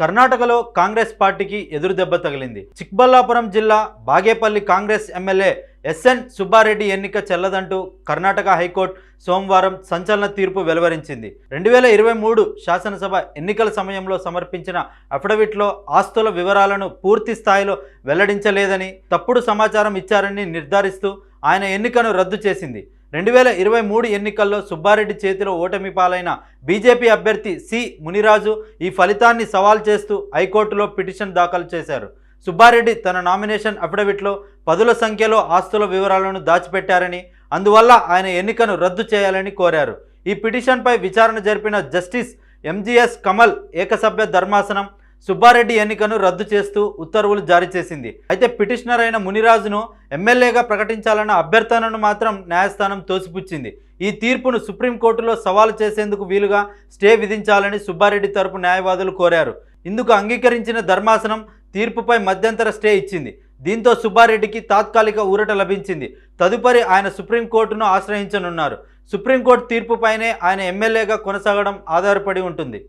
కర్ణాటకలో కాంగ్రెస్ పార్టీకి ఎదురు దెబ్బ తగిలింది. చిక్బల్లాపురం జిల్లా బాగేపల్లి కాంగ్రెస్ ఎమ్మెల్యే ఎస్ఎన్ సుబ్బారెడ్డి ఎన్నిక చెల్లదంటూ కర్ణాటక హైకోర్టు సోమవారం సంచలన తీర్పు వెలువరించింది. 2023 శాసనసభ ఎన్నికల సమయంలో సమర్పించిన అఫిడవిట్లో ఆస్తుల వివరాలను పూర్తి స్థాయిలో వెల్లడించలేదని, తప్పుడు సమాచారం ఇచ్చారని నిర్ధారిస్తూ ఆయన ఎన్నికను రద్దు చేసింది. 2023 ఎన్నికల్లో సుబ్బారెడ్డి చేతిలో ఓటమి పాలైన బీజేపీ అభ్యర్థి సి మునిరాజు ఈ ఫలితాన్ని సవాల్ చేస్తూ హైకోర్టులో పిటిషన్ దాఖలు చేశారు. సుబ్బారెడ్డి తన నామినేషన్ అఫిడవిట్లో పదుల సంఖ్యలో ఆస్తుల వివరాలను దాచిపెట్టారని, అందువల్ల ఆయన ఎన్నికను రద్దు చేయాలని కోరారు. ఈ పిటిషన్పై విచారణ జరిపిన జస్టిస్ ఎంజీఎస్ కమల్ ఏకసభ్య ధర్మాసనం సుబ్బారెడ్డి ఎన్నికను రద్దు చేస్తూ ఉత్తర్వులు జారీ చేసింది. అయితే పిటిషనర్ అయిన మునిరాజును ఎమ్మెల్యేగా ప్రకటించాలన్న అభ్యర్థనను మాత్రం న్యాయస్థానం తోసిపుచ్చింది. ఈ తీర్పును సుప్రీంకోర్టులో సవాలు చేసేందుకు వీలుగా స్టే విధించాలని సుబ్బారెడ్డి తరపు న్యాయవాదులు కోరారు. ఇందుకు అంగీకరించిన ధర్మాసనం తీర్పుపై మధ్యంతర స్టే ఇచ్చింది. దీంతో సుబ్బారెడ్డికి తాత్కాలిక ఊరట లభించింది. తదుపరి ఆయన సుప్రీంకోర్టును ఆశ్రయించనున్నారు. సుప్రీంకోర్టు తీర్పుపైనే ఆయన ఎమ్మెల్యేగా కొనసాగడం ఆధారపడి ఉంటుంది.